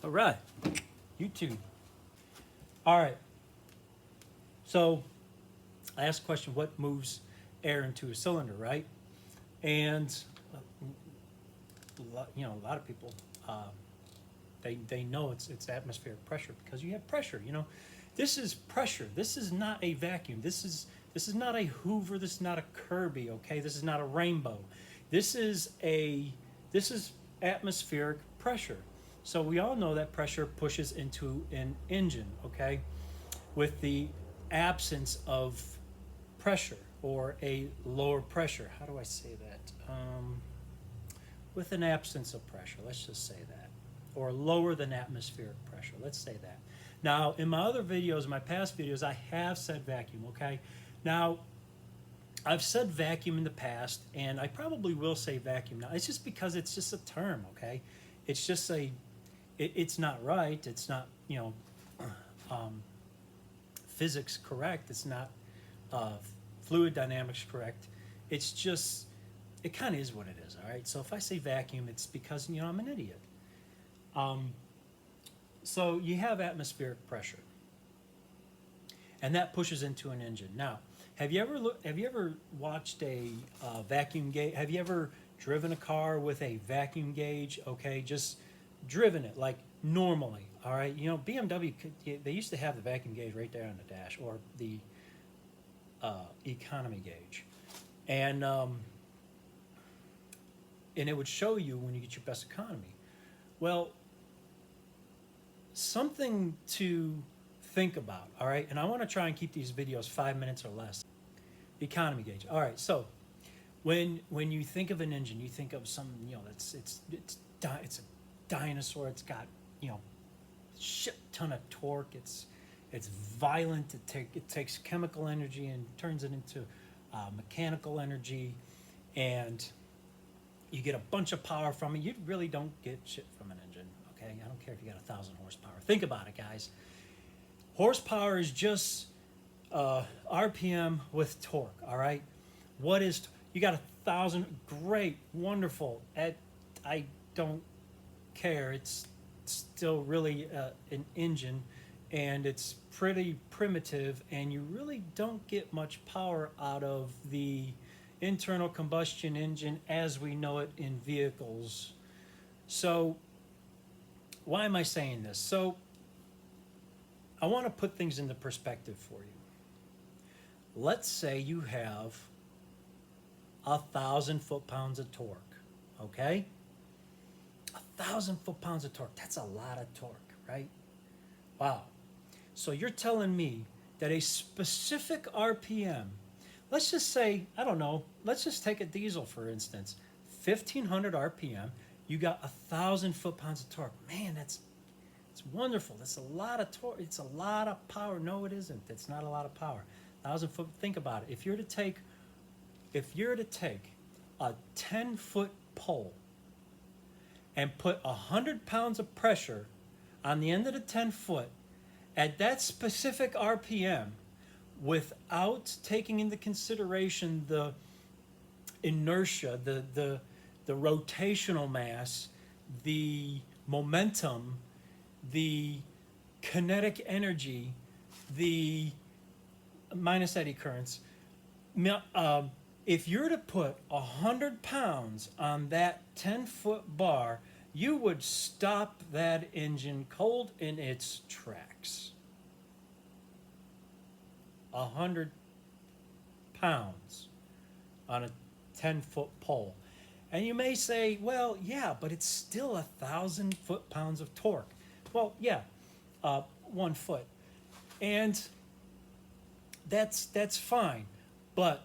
All right, YouTube. All right, so I asked the question, what moves air into a cylinder, right? And a lot of people, they know it's atmospheric pressure because you have pressure. This is pressure. This is not a vacuum. This is not a Hoover. This is not a Kirby. Okay, this is not a rainbow. This is atmospheric pressure. So we all know that pressure pushes into an engine. Okay, with the absence of pressure or a lower pressure. How do I say that? With an absence of pressure, let's just say that. Or lower than atmospheric pressure, let's say that. Now, in my other videos, my past videos, I have said vacuum, okay? Now, I've said vacuum in the past, and I probably will say vacuum now. It's just because it's just a term, okay? It's just it's not right. It's not, physics correct. It's not fluid dynamics correct. It's just, it kind of is what it is, all right? So if I say vacuum, it's because, I'm an idiot. So you have atmospheric pressure, and that pushes into an engine. Now, have you ever watched a vacuum gauge? Have you ever driven a car with a vacuum gauge? Okay, just driven it like normally. All right, BMW, they used to have the vacuum gauge right there on the dash, or the economy gauge, and it would show you when you get your best economy. Well, something to think about, all right? And I want to try and keep these videos 5 minutes or less. The economy gauge. All right, so when you think of an engine, you think of some, it's a dinosaur. It's got, shit ton of torque. It's violent. It takes chemical energy and turns it into mechanical energy, and you get a bunch of power from it. You really don't get shit from an engine, okay? I don't care if you got 1,000 horsepower. Think about it, guys. Horsepower is just RPM with torque, all right? You got 1,000, great, wonderful. I don't care. It's still really an engine, and it's pretty primitive, and you really don't get much power out of the internal combustion engine as we know it in vehicles. So why am I saying this? So I want to put things into perspective for you. Let's say you have 1,000 foot-pounds of torque, okay? 1,000 foot-pounds of torque, that's a lot of torque, right? Wow. So you're telling me that a specific RPM, let's just say, I don't know, let's just take a diesel for instance, 1,500 RPM, you got 1,000 foot-pounds of torque. Man, it's wonderful. That's a lot of torque. It's a lot of power. No, it isn't. It's not a lot of power. 1,000 foot. Think about it. If you're to take a 10-foot pole and put 100 pounds of pressure on the end of the 10 foot at that specific RPM, without taking into consideration the inertia, the rotational mass, the momentum, the kinetic energy, the minus eddy currents. If you're to put 100 pounds on that 10-foot bar, you would stop that engine cold in its tracks. 100 pounds on a 10-foot pole. And you may say, well, yeah, but it's still 1,000 foot-pounds of torque. Well, yeah, 1 foot. And that's fine. But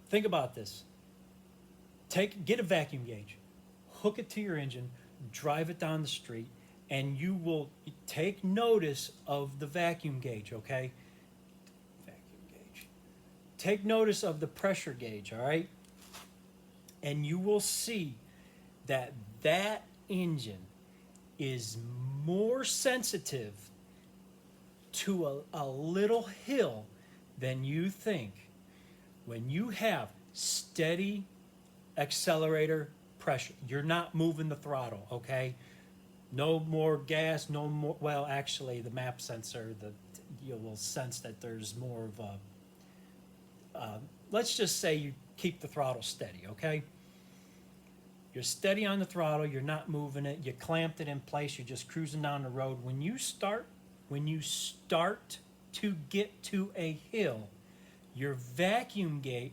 think about this. Get a vacuum gauge, hook it to your engine, drive it down the street, and you will take notice of the vacuum gauge, okay? Take notice of the pressure gauge, all right? And you will see that that engine is more sensitive to a little hill than you think. When you have steady accelerator pressure, you're not moving the throttle, okay? No more gas, no more. Well, actually, the map sensor, you will sense that there's more of a. Let's just say you keep the throttle steady, okay? You're steady on the throttle. You're not moving it. You clamped it in place. You're just cruising down the road. When you start to get to a hill, your vacuum gate,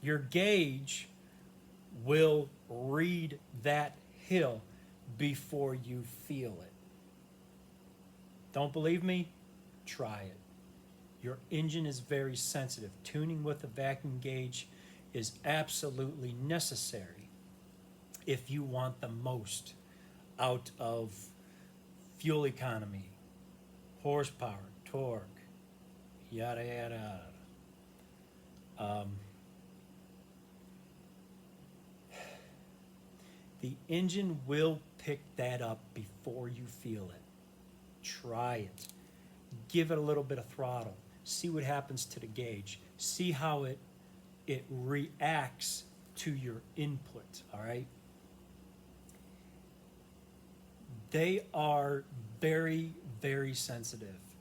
your gauge will read that hill before you feel it. Don't believe me? Try it. Your engine is very sensitive. Tuning with a vacuum gauge is absolutely necessary if you want the most out of fuel economy, horsepower, torque, yada yada yada. The engine will pick that up before you feel it. Try it. Give it a little bit of throttle. See what happens to the gauge. See how it reacts to your input, all right? They are very, very sensitive.